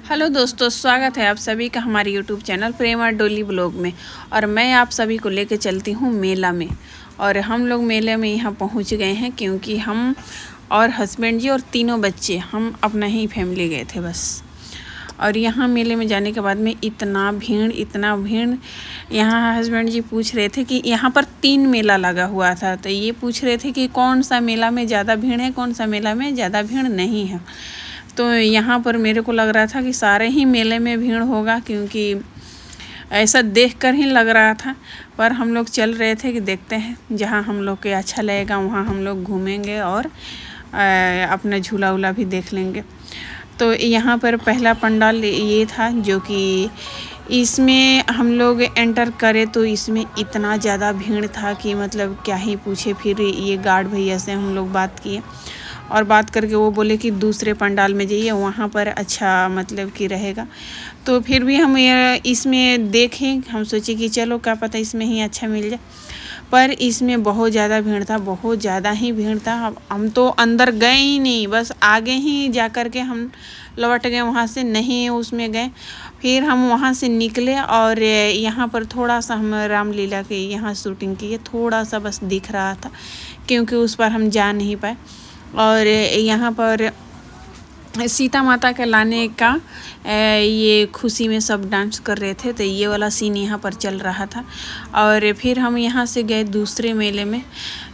Hello दोस्तों, स्वागत है आप सभी का हमारे यूट्यूब चैनल प्रेम और डोली ब्लॉग में। और मैं आप सभी को लेकर चलती हूँ मेला में। और हम लोग मेले में यहाँ पहुँच गए हैं क्योंकि हम और हस्बैंड जी और तीनों बच्चे हम अपना ही फैमिली गए थे बस। और यहाँ मेले में जाने के बाद में इतना भीड़। यहाँ हस्बैंड जी पूछ रहे थे कि यहाँ पर 3 मेला लगा हुआ था, तो ये पूछ रहे थे कि कौन सा मेला में ज़्यादा भीड़ है, कौन सा मेला में ज़्यादा भीड़ नहीं है। तो यहाँ पर मेरे को लग रहा था कि सारे ही मेले में भीड़ होगा, क्योंकि ऐसा देखकर ही लग रहा था। पर हम लोग चल रहे थे कि देखते हैं, जहाँ हम लोग के अच्छा लगेगा वहाँ हम लोग घूमेंगे और अपना झूला वूला भी देख लेंगे। तो यहाँ पर पहला पंडाल ये था, जो कि इसमें हम लोग एंटर करे तो इसमें इतना ज़्यादा भीड़ था कि मतलब क्या ही पूछे। फिर ये गार्ड भैया से हम लोग बात किए और बात करके वो बोले कि दूसरे पंडाल में जाइए, वहाँ पर अच्छा मतलब कि रहेगा। तो फिर भी हम इसमें देखें, हम सोचे कि चलो क्या पता इसमें ही अच्छा मिल जाए। पर इसमें बहुत ज़्यादा भीड़ था, बहुत ज़्यादा ही भीड़ था। हम तो अंदर गए ही नहीं, बस आगे ही जा कर के हम लौट गए, वहाँ से नहीं उसमें गए। फिर हम वहाँ से निकले और यहाँ पर थोड़ा सा हम रामलीला के यहाँ शूटिंग की, थोड़ा सा बस दिख रहा था क्योंकि उस पर हम जा नहीं पाए। और यहाँ पर सीता माता के लाने का ये खुशी में सब डांस कर रहे थे, तो ये वाला सीन यहाँ पर चल रहा था। और फिर हम यहाँ से गए दूसरे मेले में,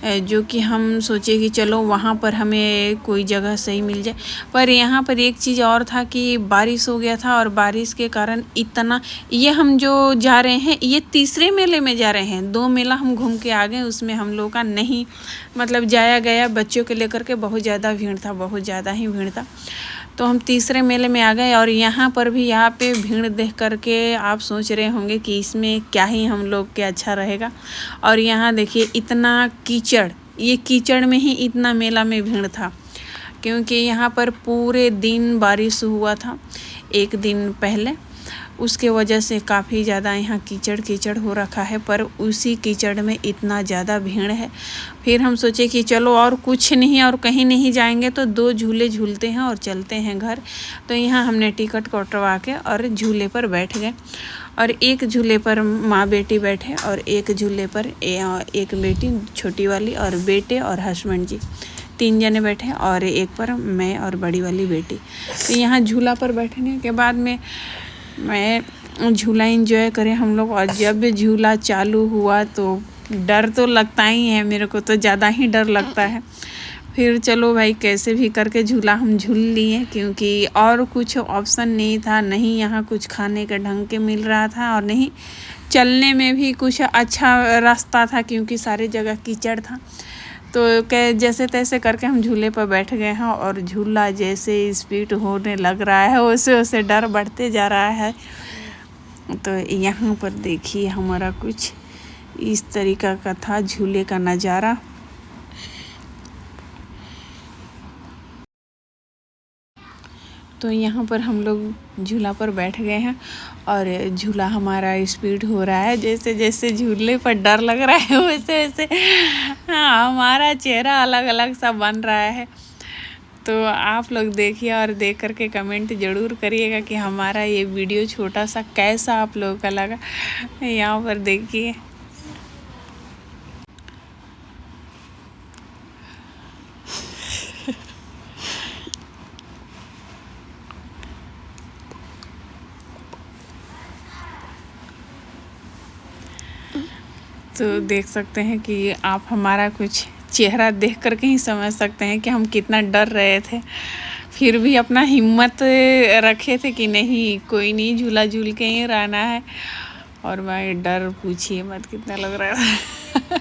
जो कि हम सोचे कि चलो वहाँ पर हमें कोई जगह सही मिल जाए। पर यहाँ पर एक चीज़ और था कि बारिश हो गया था और बारिश के कारण इतना, ये हम जो जा रहे हैं ये तीसरे मेले में जा रहे हैं। 2 मेला हम घूम के आ गए, उसमें हम लोग का नहीं मतलब जाया गया। बच्चों के लेकर के बहुत ज़्यादा भीड़ था, बहुत ज़्यादा ही भीड़ था। तो हम तीसरे मेले में आ गए और यहाँ पर भी यहाँ पे भीड़ देख करके आप सोच रहे होंगे कि इसमें क्या ही हम लोग के अच्छा रहेगा। और यहाँ देखिए इतना कीचड़, ये कीचड़ में ही इतना मेला में भीड़ था, क्योंकि यहाँ पर पूरे दिन बारिश हुआ था एक दिन पहले। उसके वजह से काफ़ी ज़्यादा यहाँ कीचड़ हो रखा है, पर उसी कीचड़ में इतना ज़्यादा भीड़ है। फिर हम सोचे कि चलो और कुछ नहीं और कहीं नहीं जाएंगे, तो 2 झूले झूलते हैं और चलते हैं घर। तो यहाँ हमने टिकट कटवा के और झूले पर बैठ गए। और एक झूले पर माँ बेटी बैठे और एक झूले पर एक बेटी छोटी वाली और बेटे और हस्बैंड जी 3 जने बैठे, और एक पर मैं और बड़ी वाली बेटी। तो यहाँ झूला पर बैठने के बाद में मैं झूला एंजॉय करें हम लोग। और जब झूला चालू हुआ तो डर तो लगता ही है, मेरे को तो ज़्यादा ही डर लगता है। फिर चलो भाई कैसे भी करके झूला हम झूल लिए, क्योंकि और कुछ ऑप्शन नहीं था, नहीं यहाँ कुछ खाने के ढंग के मिल रहा था और नहीं चलने में भी कुछ अच्छा रास्ता था, क्योंकि सारी जगह कीचड़ था। तो जैसे तैसे करके हम झूले पर बैठ गए हैं और झूला जैसे स्पीड होने लग रहा है वैसे वैसे डर बढ़ते जा रहा है। तो यहाँ पर देखिए हमारा कुछ इस तरीका का था झूले का नज़ारा। तो यहाँ पर हम लोग झूला पर बैठ गए हैं और झूला हमारा स्पीड हो रहा है, जैसे जैसे झूले पर डर लग रहा है वैसे वैसे हमारा चेहरा अलग अलग सा बन रहा है। तो आप लोग देखिए और देख करके कमेंट ज़रूर करिएगा कि हमारा ये वीडियो छोटा सा कैसा आप लोगों का लगा। यहाँ पर देखिए तो देख सकते हैं कि आप हमारा कुछ चेहरा देख करके ही समझ सकते हैं कि हम कितना डर रहे थे। फिर भी अपना हिम्मत रखे थे कि नहीं कोई नहीं, झूला झूल के ही रहना है। और मैं डर पूछिए मत कितना लग रहा था।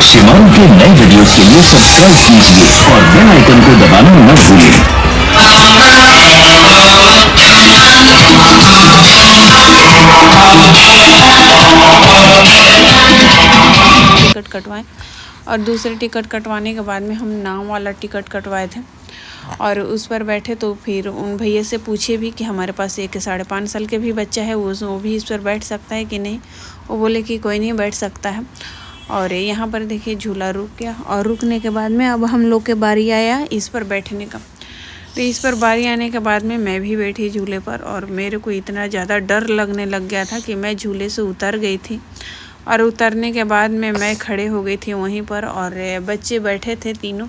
सिमाओं के नए वीडियोस के लिए सब्सक्राइब कीजिए और बेल आइकन को दबाना न भूलें। टिकट कटवाएं और दूसरे टिकट कटवाने के बाद में हम नाव वाला टिकट कटवाए थे और उस पर बैठे तो फिर उन भैया से पूछे भी कि हमारे पास एक 5.5 साल के भी बच्चा है, वो भी इस पर बैठ सकता है कि नहीं। वो बोले कि कोई नहीं बैठ सकता है। और यहाँ पर देखिए झूला रुक गया और रुकने के बाद में अब हम लोग के बारी आया इस पर बैठने का। तो इस पर बारी आने के बाद में मैं भी बैठी झूले पर और मेरे को इतना ज़्यादा डर लगने लग गया था कि मैं झूले से उतर गई थी। और उतरने के बाद में मैं खड़े हो गई थी वहीं पर और बच्चे बैठे थे तीनों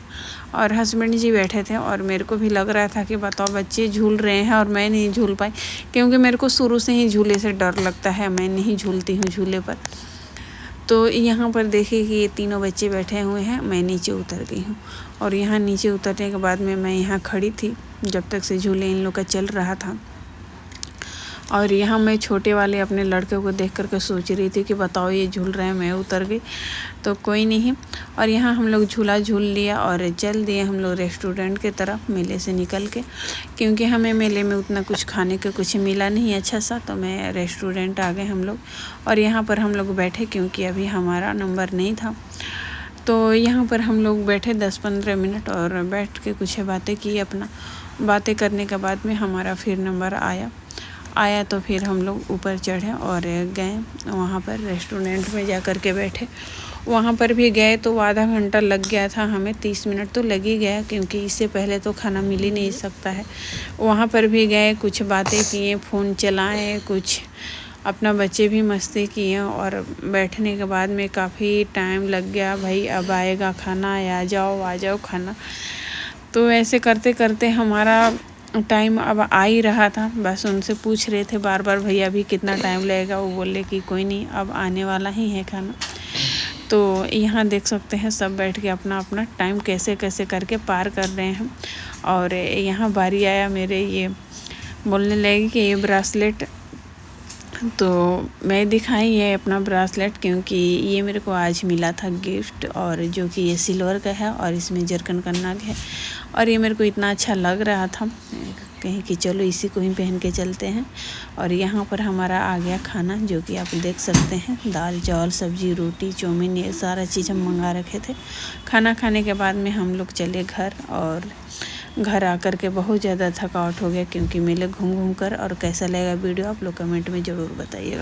और हस्बैंड जी बैठे थे और मेरे को भी लग रहा था कि बताओ बच्चे झूल रहे हैं और मैं नहीं झूल पाई, क्योंकि मेरे को शुरू से ही झूले से डर लगता है, मैं नहीं झूलती हूँ झूले पर। तो यहाँ पर देखिए कि ये तीनों बच्चे बैठे हुए हैं, मैं नीचे उतर गई हूँ और यहाँ नीचे उतरने के बाद में मैं यहाँ खड़ी थी जब तक से झूले इन लोग का चल रहा था। और यहाँ मैं छोटे वाले अपने लड़के को देख कर के सोच रही थी कि बताओ ये झूल रहे हैं, मैं उतर गई तो कोई नहीं। और यहाँ हम लोग झूला झूल लिया और चल दिए हम लोग रेस्टोरेंट की तरफ मेले से निकल के, क्योंकि हमें मेले में उतना कुछ खाने का कुछ मिला नहीं अच्छा सा, तो मैं रेस्टोरेंट आ गए हम लोग। और यहाँ पर हम लोग बैठे क्योंकि अभी हमारा नंबर नहीं था, तो यहाँ पर हम लोग बैठे 10-15 मिनट और बैठ के कुछ बातें की अपना। बातें करने के बाद में हमारा फिर नंबर आया तो फिर हम लोग ऊपर चढ़े और गए वहाँ पर रेस्टोरेंट में जा कर के बैठे। वहाँ पर भी गए तो आधा घंटा लग गया था हमें, 30 मिनट तो लग ही गया क्योंकि इससे पहले तो खाना मिल ही नहीं सकता है। वहाँ पर भी गए, कुछ बातें किए, फ़ोन चलाए, कुछ अपना बच्चे भी मस्ती किए और बैठने के बाद में काफ़ी टाइम लग गया। भाई अब आएगा खाना, आ जाओ खाना। तो ऐसे करते करते हमारा टाइम अब आ ही रहा था। बस उनसे पूछ रहे थे बार बार भैया अभी कितना टाइम लगेगा, वो बोले कि कोई नहीं अब आने वाला ही है खाना। तो यहाँ देख सकते हैं सब बैठ के अपना अपना टाइम कैसे कैसे करके पार कर रहे हैं। और यहाँ बारी आया मेरे, ये बोलने लगी कि ये ब्रासलेट, तो मैं दिखाई ये अपना ब्रासलेट क्योंकि ये मेरे को आज मिला था गिफ्ट, और जो कि ये सिल्वर का है और इसमें जरकन का नग है। और ये मेरे को इतना अच्छा लग रहा था कहीं कि चलो इसी को ही पहन के चलते हैं। और यहाँ पर हमारा आ गया खाना, जो कि आप देख सकते हैं, दाल चावल सब्जी रोटी चाउमीन ये सारा चीज़ हम मंगा रखे थे। खाना खाने के बाद में हम लोग चले घर और घर आकर के बहुत ज़्यादा थकावट हो गया क्योंकि मेले घूम कर। और कैसा लगा वीडियो आप लोग कमेंट में ज़रूर बताइएगा।